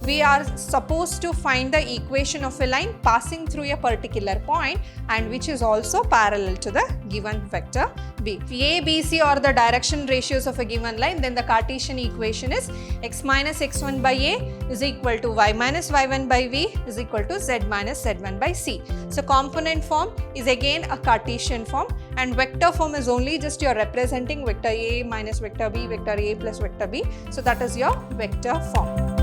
we are supposed to find the equation of a line passing through a particular point and which is also parallel to the given vector B. If A, B, C are the direction ratios of a given line, then the Cartesian equation is x minus x1 by A is equal to y minus y1 by V is equal to z minus z1 by C. So component form is again a Cartesian form, and vector form is only just you're representing vector A minus vector B, vector A plus vector B. So that is your vector form.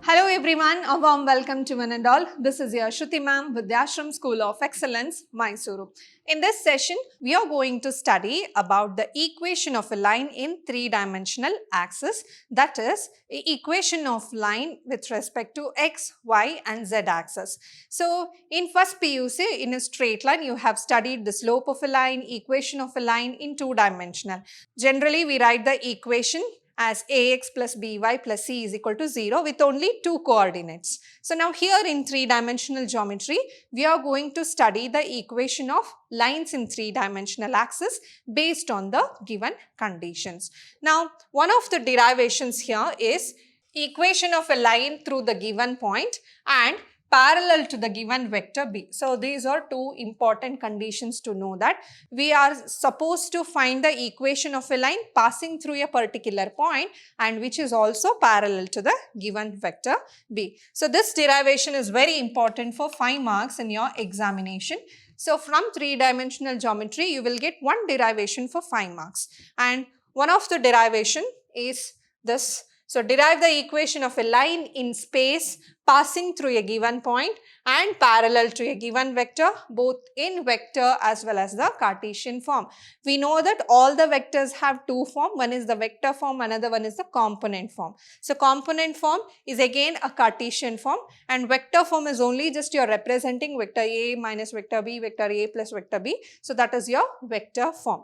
Hello everyone, a warm welcome to one and all. This is your Shruti ma'am, Vidhyaashram School of Excellence, Mysuru. In this session, we are going to study about the equation of a line in three-dimensional axis, that is, equation of line with respect to x, y and z axis. So, in first PUC, in a straight line, you have studied the slope of a line, equation of a line in two-dimensional. Generally, we write the equation as ax plus by plus c is equal to 0 with only two coordinates. So now here in three-dimensional geometry, we are going to study the equation of lines in three-dimensional axis based on the given conditions. Now, one of the derivations here is equation of a line through the given point and parallel to the given vector B. So these are two important conditions to know that we are supposed to find the equation of a line passing through a particular point and which is also parallel to the given vector B. So this derivation is very important for 5 marks in your examination. So from three-dimensional geometry, you will get one derivation for 5 marks, and one of the derivation is this. So derive the equation of a line in space passing through a given point and parallel to a given vector, both in vector as well as the Cartesian form. We know that all the vectors have two forms. One is the vector form, another one is the component form. So component form is again a Cartesian form, and vector form is only just you're representing vector A minus vector B, vector A plus vector B. So that is your vector form.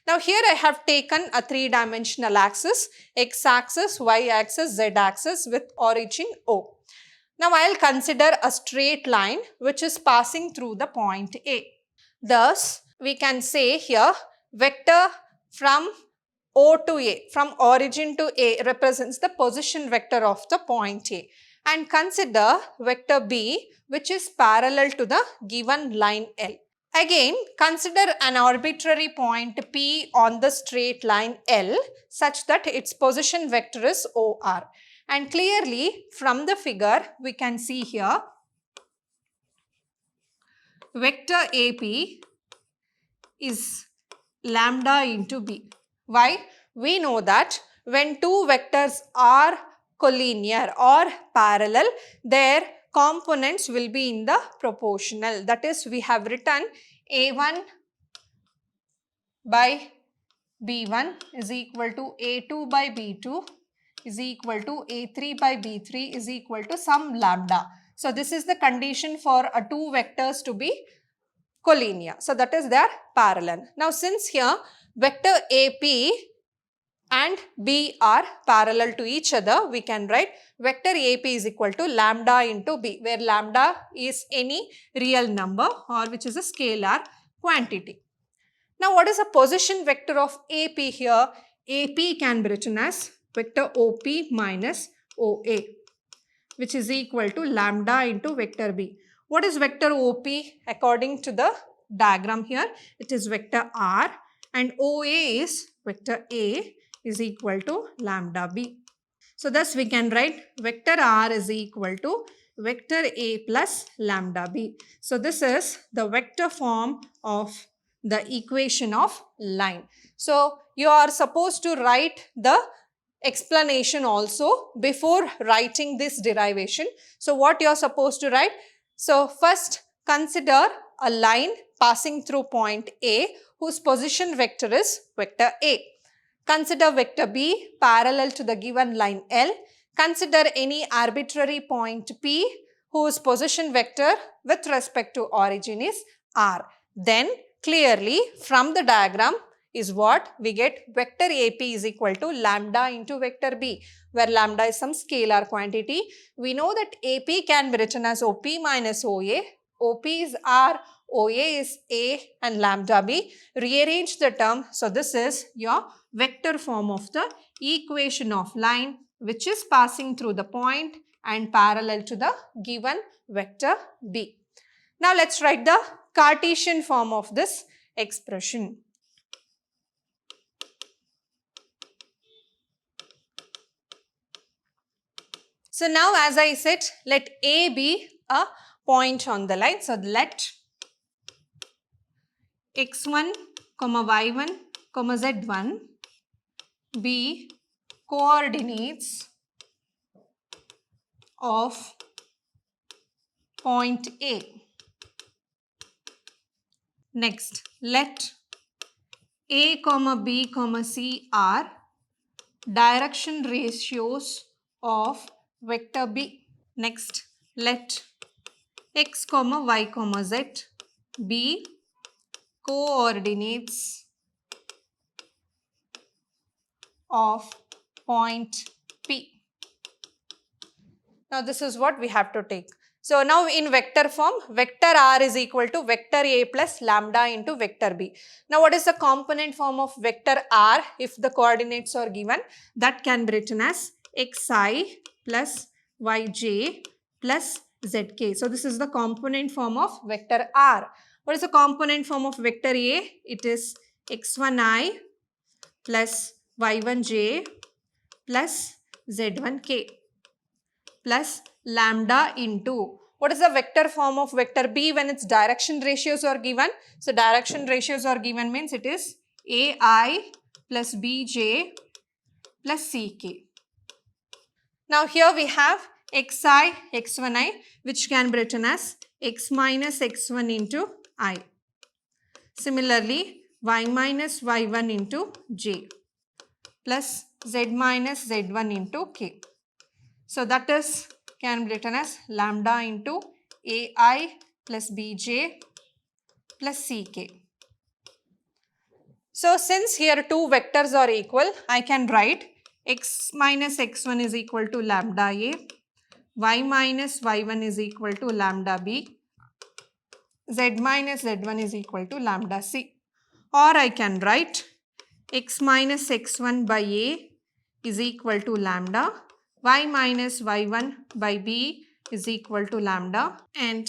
Now here I have taken a three-dimensional axis, x-axis, y-axis, z-axis with origin O. Now I will consider a straight line which is passing through the point A. Thus, we can say here vector from O to A, from origin to A represents the position vector of the point A. And consider vector B which is parallel to the given line L. Again, consider an arbitrary point P on the straight line L such that its position vector is OR. And clearly from the figure we can see here vector AP is lambda into B. Why? We know that when two vectors are collinear or parallel, their components will be in the proportional. That is, we have written A1 by B1 is equal to A2 by B2 is equal to A3 by B3 is equal to some lambda. So this is the condition for two vectors to be collinear. So that is their parallel. Now since here vector AP and B are parallel to each other, we can write vector AP is equal to lambda into B, where lambda is any real number or which is a scalar quantity. Now what is the position vector of AP here? AP can be written as vector OP minus OA, which is equal to lambda into vector B. What is vector OP according to the diagram here? It is vector R, and OA is vector A is equal to lambda B. So thus we can write vector R is equal to vector A plus lambda B. So this is the vector form of the equation of line. So you are supposed to write the explanation also before writing this derivation. So what you are supposed to write? So first consider a line passing through point A whose position vector is vector A. Consider vector B parallel to the given line L. Consider any arbitrary point P whose position vector with respect to origin is R. Then clearly from the diagram is what we get vector AP is equal to lambda into vector B, where lambda is some scalar quantity. We know that AP can be written as OP minus OA. OP is R, OA is A and lambda B. Rearrange the term. So this is your vector form of the equation of line which is passing through the point and parallel to the given vector B. Now let's write the Cartesian form of this expression. So now as I said, let A be a point on the line. So let x1, y1, z1 be coordinates of point A. Next, let A, B, C are direction ratios of vector B. Next, let x, y, z be coordinates of point P. Now this is what we have to take. So now in vector form, vector R is equal to vector A plus lambda into vector B. Now what is the component form of vector R if the coordinates are given? That can be written as xi plus yj plus zk. So this is the component form of vector R. What is the component form of vector A? It is x1i plus y1j plus z1k plus lambda into, what is the vector form of vector B when its direction ratios are given? So direction ratios are given means it is AI plus BJ plus CK. Now here we have xi, x1i which can be written as x minus x1 into I. Similarly, y minus y1 into j plus z minus z1 into k. So that is can be written as lambda into AI plus BJ plus CK. So since here two vectors are equal, I can write x minus x1 is equal to lambda A, y minus y1 is equal to lambda B, z minus z1 is equal to lambda C. Or I can write x minus x1 by A is equal to lambda, y minus y1 by B is equal to lambda, and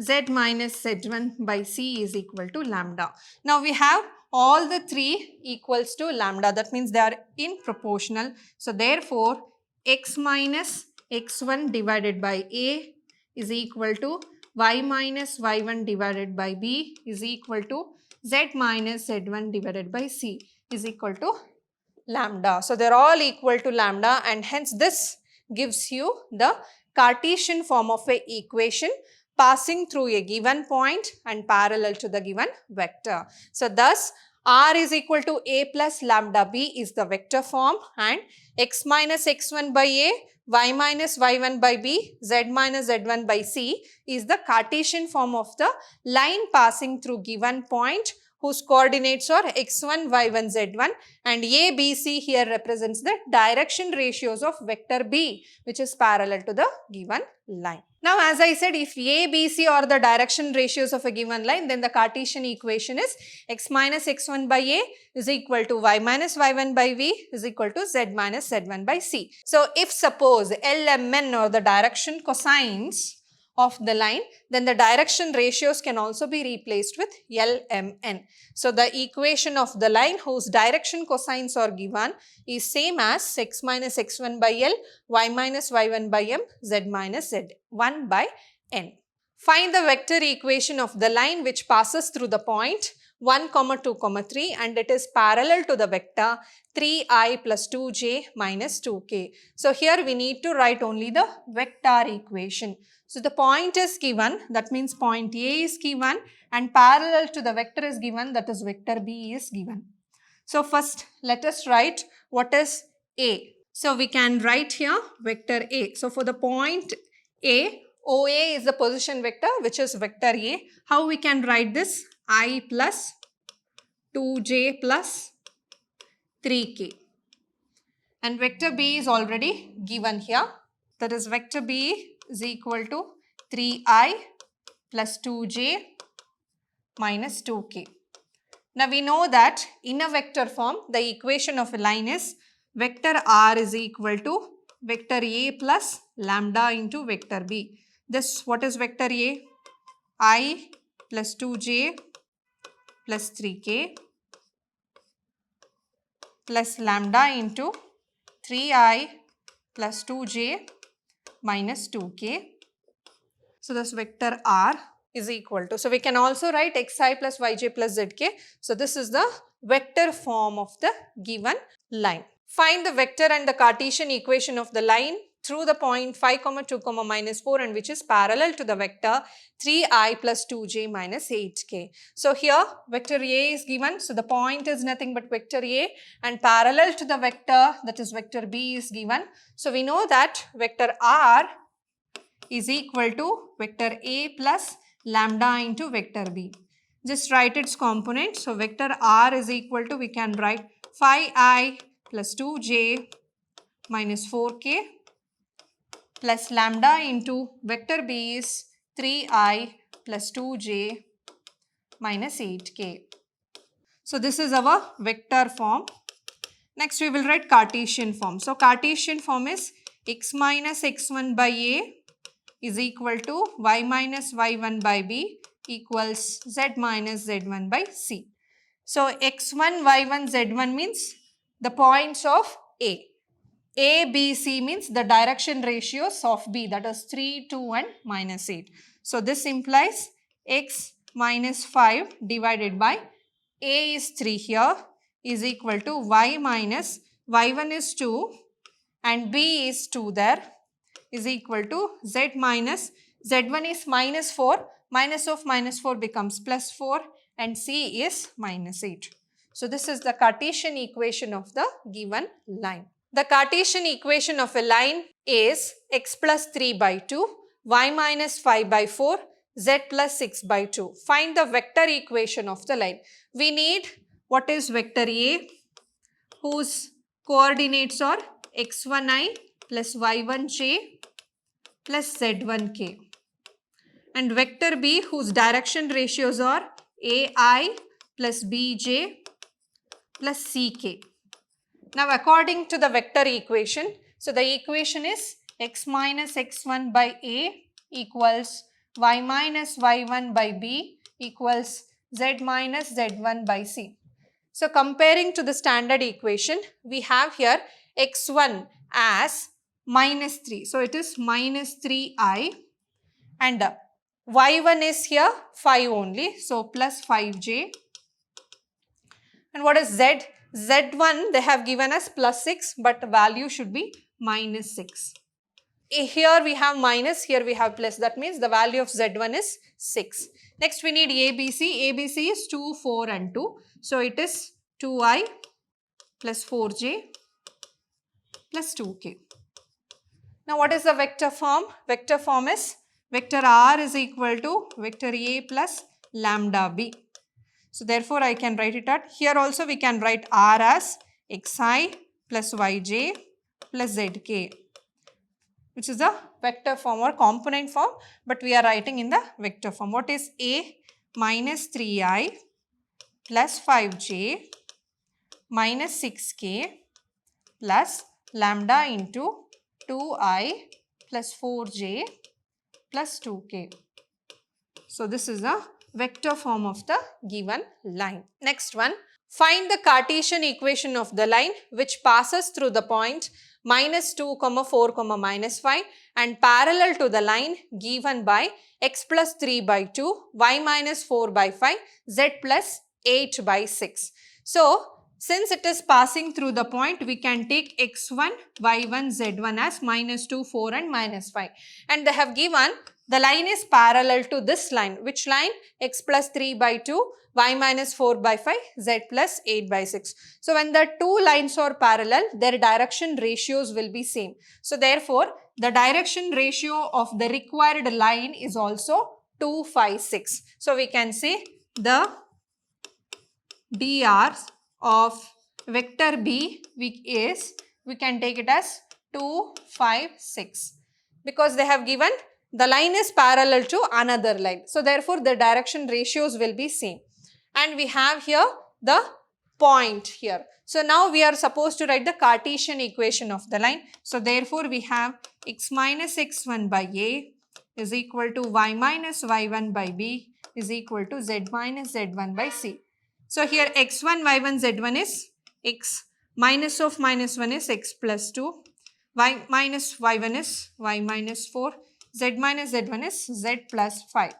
z minus z1 by C is equal to lambda. Now we have all the three equals to lambda. That means they are in proportional. So therefore, x minus x1 divided by A is equal to y minus y1 divided by B is equal to z minus z1 divided by C is equal to lambda. So they are all equal to lambda, and hence this gives you the Cartesian form of a equation passing through a given point and parallel to the given vector. So thus R is equal to A plus lambda B is the vector form, and x minus x1 by A, y minus y1 by B, z minus z1 by C is the Cartesian form of the line passing through given point whose coordinates are x1, y1, z1, and A, B, C here represents the direction ratios of vector B which is parallel to the given line. Now as I said, if A, B, C are the direction ratios of a given line, then the Cartesian equation is x minus x1 by A is equal to y minus y1 by V is equal to z minus z1 by C. So if suppose LMN or the direction cosines of the line, then the direction ratios can also be replaced with LMN. So the equation of the line whose direction cosines are given is same as x minus x1 by L, y minus y1 by M, z minus z1 by N. Find the vector equation of the line which passes through the point 1, 2, 3 and it is parallel to the vector 3i plus 2j minus 2k. So here we need to write only the vector equation. So the point is given, that means point A is given, and parallel to the vector is given, that is vector B is given. So first let us write what is A. So we can write here vector A. So for the point A, OA is the position vector which is vector A. How we can write this? I plus 2j plus 3k. And vector B is already given here. That is vector B is equal to 3i plus 2j minus 2k. Now we know that in a vector form, the equation of a line is vector r is equal to vector a plus lambda into vector b. This, what is vector a? I plus 2j plus 3k plus lambda into 3i plus 2j minus 2k. So this vector r is equal to, so we can also write xi plus yj plus zk. So this is the vector form of the given line. Find the vector and the Cartesian equation of the line through the point 5, 2, minus 4 and which is parallel to the vector 3i plus 2j minus 8k. So here vector a is given. So the point is nothing but vector a, and parallel to the vector, that is vector b, is given. So we know that vector r is equal to vector a plus lambda into vector b. Just write its component. So vector r is equal to, we can write 5i plus 2j minus 4k plus lambda into vector b is 3i plus 2j minus 8k. So this is our vector form. Next we will write Cartesian form. So Cartesian form is x minus x1 by a is equal to y minus y1 by b equals z minus z1 by c. So x1, y1, z1 means the points of A. A, B, C means the direction ratios of B, that is 3, 2 and minus 8. So this implies x minus 5 divided by A is 3 here is equal to y minus y1 is 2 and B is 2 there is equal to z minus z1 is minus 4, minus of minus 4 becomes plus 4 and C is minus 8. So this is the Cartesian equation of the given line. The Cartesian equation of a line is x plus 3 by 2, y minus 5 by 4, z plus 6 by 2. Find the vector equation of the line. We need what is vector A, whose coordinates are x1i plus y1j plus z1k, and vector B, whose direction ratios are ai plus bj plus ck. Now according to the vector equation, so the equation is x minus x1 by a equals y minus y1 by b equals z minus z1 by c. So comparing to the standard equation, we have here x1 as minus 3. So it is minus 3i and y1 is here 5 only. So plus 5j. And what is z? Z1 they have given us plus 6, but the value should be minus 6. Here we have minus, here we have plus. That means the value of Z1 is 6. Next we need ABC. ABC is 2, 4 and 2. So it is 2i plus 4j plus 2k. Now what is the vector form? Vector form is vector r is equal to vector a plus lambda b. So therefore I can write it at, here also we can write r as xi plus yj plus zk, which is the vector form or component form, but we are writing in the vector form. What is a? Minus 3i plus 5j minus 6k plus lambda into 2i plus 4j plus 2k. So this is the vector form of the given line. Next one, find the Cartesian equation of the line which passes through the point minus 2, 4, minus 5 and parallel to the line given by x plus 3 by 2, y minus 4 by 5, z plus 8 by 6. So since it is passing through the point, we can take x1, y1, z1 as minus 2, 4 and minus 5. And they have given the line is parallel to this line. Which line? X plus 3 by 2, y minus 4 by 5, z plus 8 by 6. So when the two lines are parallel, their direction ratios will be same. So therefore, the direction ratio of the required line is also 2, 5, 6. So we can say the dr of vector B we can take it as 2, 5, 6 because they have given the line is parallel to another line. So therefore the direction ratios will be same. And we have here the point here. So now we are supposed to write the Cartesian equation of the line. So therefore we have x minus x1 by a is equal to y minus y1 by b is equal to z minus z1 by c. So here x1, y1, z1 is x minus of minus 1 is x plus 2, y minus y1 is y minus 4, z minus z1 is z plus 5.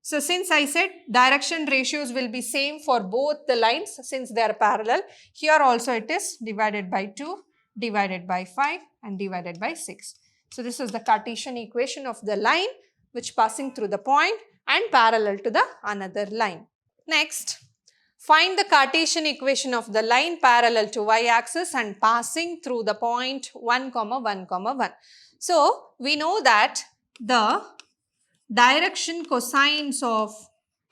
So since I said direction ratios will be same for both the lines since they are parallel, here also it is divided by 2, divided by 5 and divided by 6. So this is the Cartesian equation of the line which passing through the point and parallel to the another line. Next, find the Cartesian equation of the line parallel to y-axis and passing through the point 1, 1, 1. So we know that the direction cosines of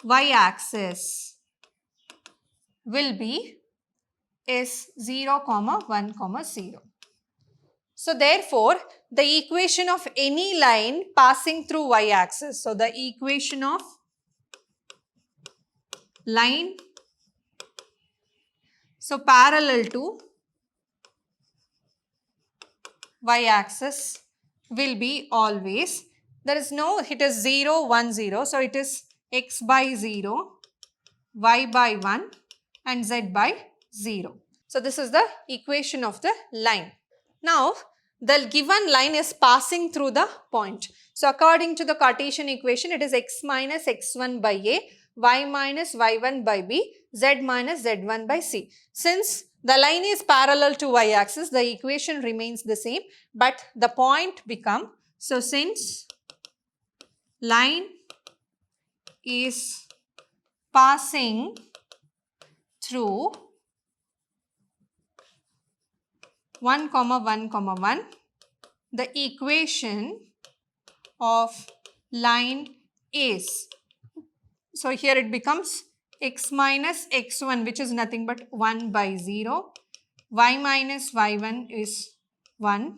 y-axis will be is 0, 1, 0. So therefore, the equation of any line passing through y-axis. So the equation of line, so parallel to y-axis will be always, there is no, it is 0, 1, 0. So it is x by 0, y by 1 and z by 0. So this is the equation of the line. Now the given line is passing through the point. So according to the Cartesian equation, it is x minus x1 by a, y minus y1 by b, z minus z1 by c. Since the line is parallel to y-axis, the equation remains the same, but the point become, so since line is passing through 1, 1, 1, the equation of line is, so here it becomes x minus x1 which is nothing but 1 by 0, y minus y1 is 1,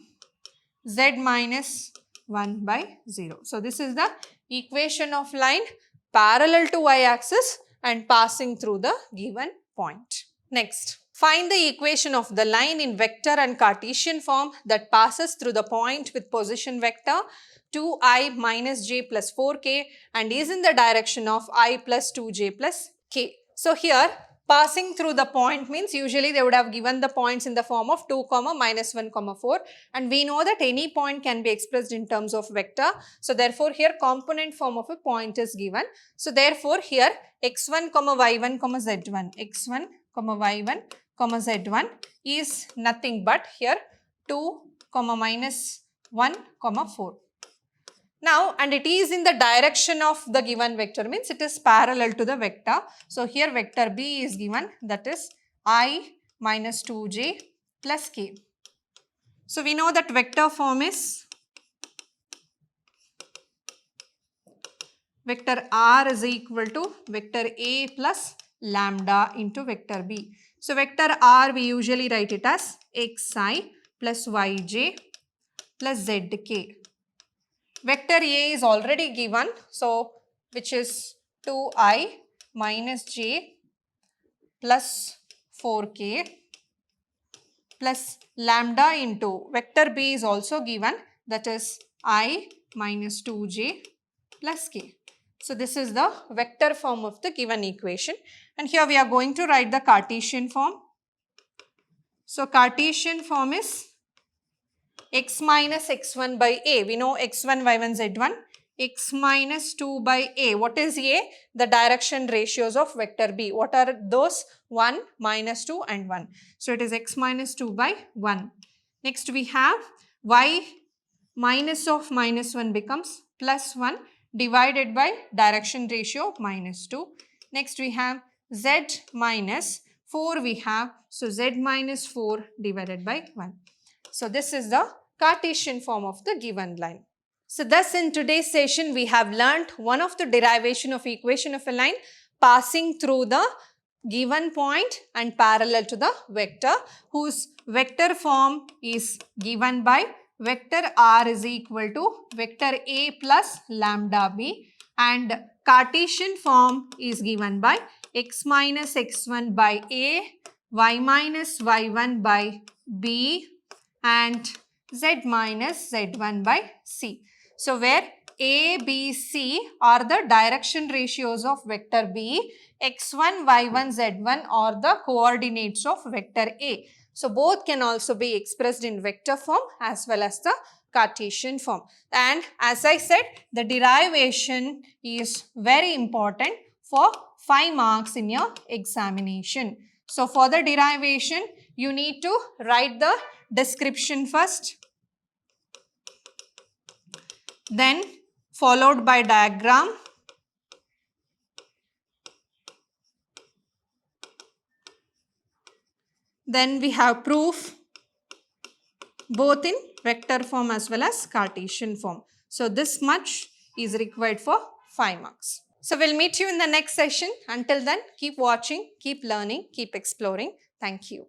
z minus 1 by 0. So this is the equation of line parallel to y-axis and passing through the given point. Next, find the equation of the line in vector and Cartesian form that passes through the point with position vector 2i minus j plus 4k and is in the direction of I plus 2j plus k. So here passing through the point means usually they would have given the points in the form of 2, minus 1, 4 and we know that any point can be expressed in terms of vector. So therefore here component form of a point is given. So therefore here x1, y1, z1, x1, y1, z1 is nothing but here 2, minus 1, 4. Now, and it is in the direction of the given vector means it is parallel to the vector. So here vector b is given, that is I minus 2j plus k. So we know that vector form is vector r is equal to vector a plus lambda into vector b. So vector r we usually write it as xi plus yj plus zk. Vector A is already given, so which is 2i minus j plus 4k plus lambda into vector B is also given, that is I minus 2j plus k. So this is the vector form of the given equation and here we are going to write the Cartesian form. So Cartesian form is x minus x1 by a, we know x1, y1, z1, x minus 2 by a. What is a? The direction ratios of vector b. What are those? 1, minus 2 and 1. So it is x minus 2 by 1. Next we have y minus of minus 1 becomes plus 1 divided by direction ratio minus 2. Next we have z minus 4 we have, so z minus 4 divided by 1. So this is the Cartesian form of the given line. So thus in today's session we have learnt one of the derivation of equation of a line passing through the given point and parallel to the vector whose vector form is given by vector r is equal to vector a plus lambda b, and Cartesian form is given by x minus x1 by a, y minus y1 by b, and z minus z1 by c. So where a, b, c are the direction ratios of vector b, x1, y1, z1 are the coordinates of vector a. So both can also be expressed in vector form as well as the Cartesian form. And as I said, the derivation is very important for 5 marks in your examination. So for the derivation, you need to write the description first, then followed by diagram, then we have proof both in vector form as well as Cartesian form. So this much is required for 5 marks. So we'll meet you in the next session. Until then, keep watching, keep learning, keep exploring. Thank you.